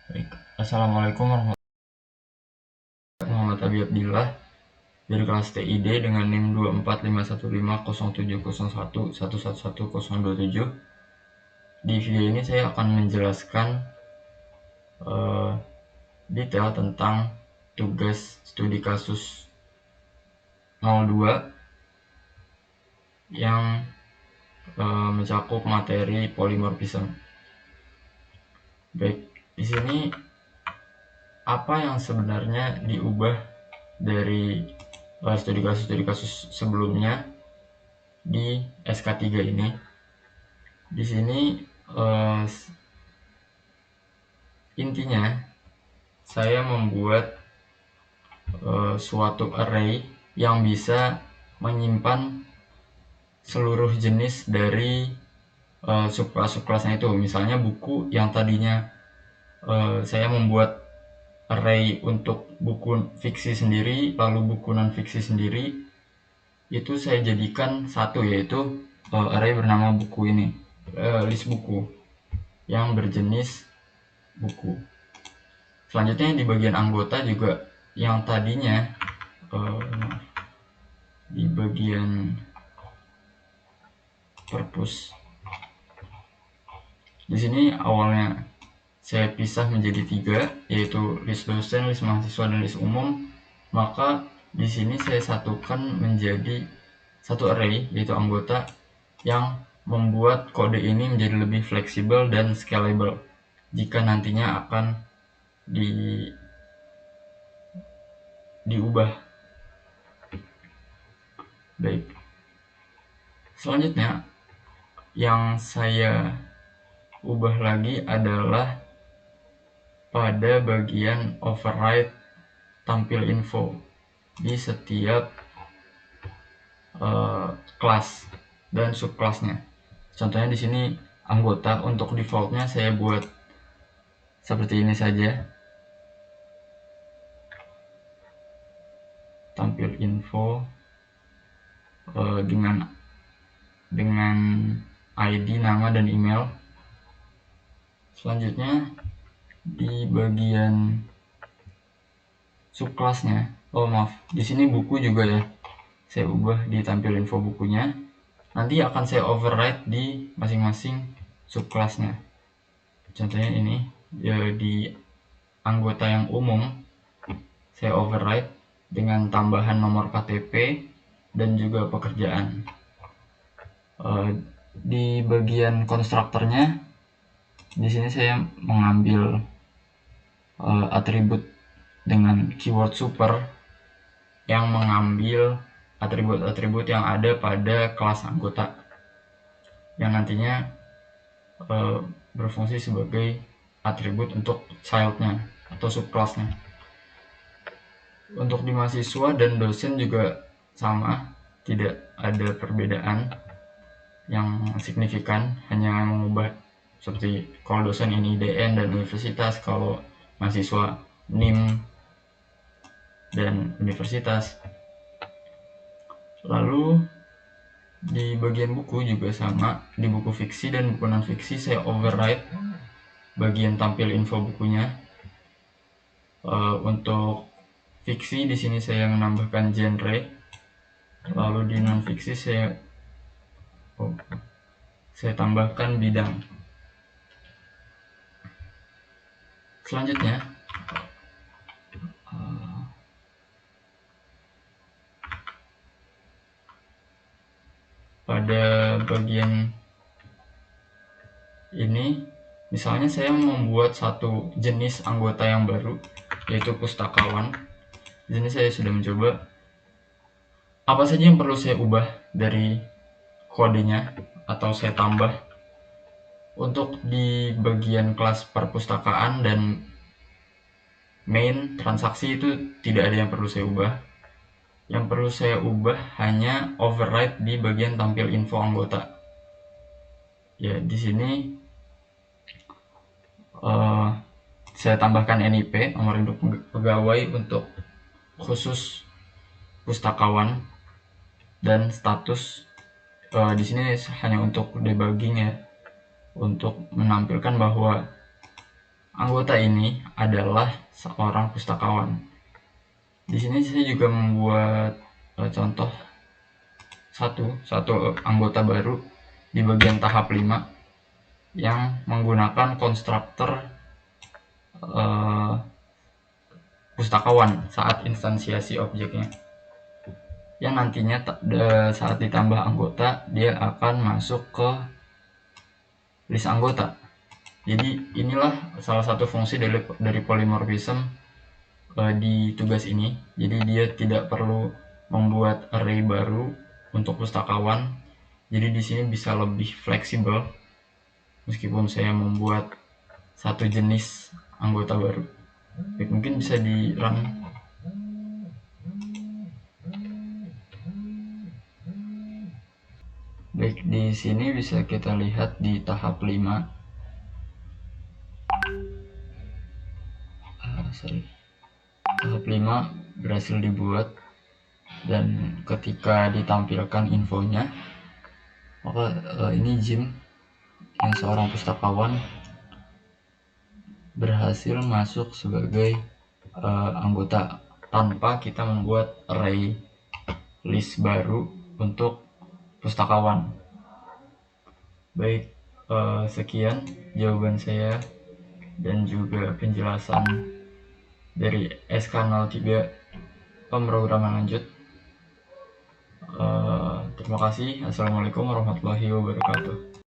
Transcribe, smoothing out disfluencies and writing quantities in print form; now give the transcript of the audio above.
Baik. Assalamualaikum warahmatullahi wabarakatuh. Muhammad Abi Abdillah dari kelas TID dengan NIM 245150111111027. Di video ini saya akan menjelaskan detail tentang tugas studi kasus 02 yang mencakup materi polimorfisme. Baik, di sini apa yang sebenarnya diubah dari studi kasus sebelumnya di SK3 ini. Di sini intinya saya membuat suatu array yang bisa menyimpan seluruh jenis dari subkelas-subkelasnya itu. Misalnya buku yang tadinya saya membuat array untuk buku fiksi sendiri, lalu buku non fiksi sendiri, itu saya jadikan satu, yaitu array bernama buku ini, list buku yang berjenis buku. Selanjutnya di bagian anggota juga yang tadinya di bagian purpose, di sini awalnya saya pisah menjadi 3, yaitu list dosen, list mahasiswa, dan list umum. Maka di sini saya satukan menjadi satu array, yaitu anggota, yang membuat kode ini menjadi lebih fleksibel dan scalable jika nantinya akan diubah. Baik, selanjutnya yang saya ubah lagi adalah pada bagian override tampil info di setiap kelas dan subkelasnya. Contohnya di sini anggota, untuk defaultnya saya buat seperti ini saja, tampil info dengan ID, nama, dan email. Selanjutnya di bagian subkelasnya, di sini buku juga ya, saya ubah di tampil info bukunya. Nanti akan saya override di masing-masing subkelasnya. Contohnya ini ya, di anggota yang umum saya override dengan tambahan nomor KTP dan juga pekerjaan. Di bagian konstruktornya, di sini saya mengambil atribut dengan keyword super yang mengambil atribut-atribut yang ada pada kelas anggota, yang nantinya berfungsi sebagai atribut untuk childnya atau subkelasnya. Untuk di mahasiswa dan dosen juga sama, tidak ada perbedaan yang signifikan, hanya mengubah seperti kalau dosen ini DN dan universitas, kalau mahasiswa NIM dan universitas. Lalu di bagian buku juga sama, di buku fiksi dan buku non fiksi saya override bagian tampil info bukunya. Untuk fiksi di sini saya menambahkan genre, lalu di non fiksi saya tambahkan bidang. Selanjutnya pada bagian ini, misalnya saya membuat satu jenis anggota yang baru, yaitu pustakawan. Di sini saya sudah mencoba apa saja yang perlu saya ubah dari kodenya atau saya tambah. Untuk di bagian kelas perpustakaan dan main transaksi itu tidak ada yang perlu saya ubah. Yang perlu saya ubah hanya override di bagian tampil info anggota. Ya, di sini saya tambahkan NIP, nomor induk pegawai, untuk khusus pustakawan, dan status di sini hanya untuk debugging ya, untuk menampilkan bahwa anggota ini adalah seorang pustakawan. Di sini saya juga membuat contoh satu anggota baru di bagian tahap 5 yang menggunakan konstruktor pustakawan saat instansiasi objeknya, yang nantinya saat ditambah anggota dia akan masuk ke list anggota. Jadi inilah salah satu fungsi dari polymorphism di tugas ini. Jadi dia tidak perlu membuat array baru untuk pustakawan. Jadi di sini bisa lebih fleksibel meskipun saya membuat satu jenis anggota baru. Baik, mungkin bisa di run. Baik, di sini bisa kita lihat di tahap 5. Tahap 5 berhasil dibuat, dan ketika ditampilkan infonya, maka ini Jim yang seorang pustakawan berhasil masuk sebagai anggota tanpa kita membuat array list baru untuk pustakawan. Baik, sekian jawaban saya dan juga penjelasan dari SK03 pemrograman lanjut. Terima kasih. Assalamualaikum warahmatullahi wabarakatuh.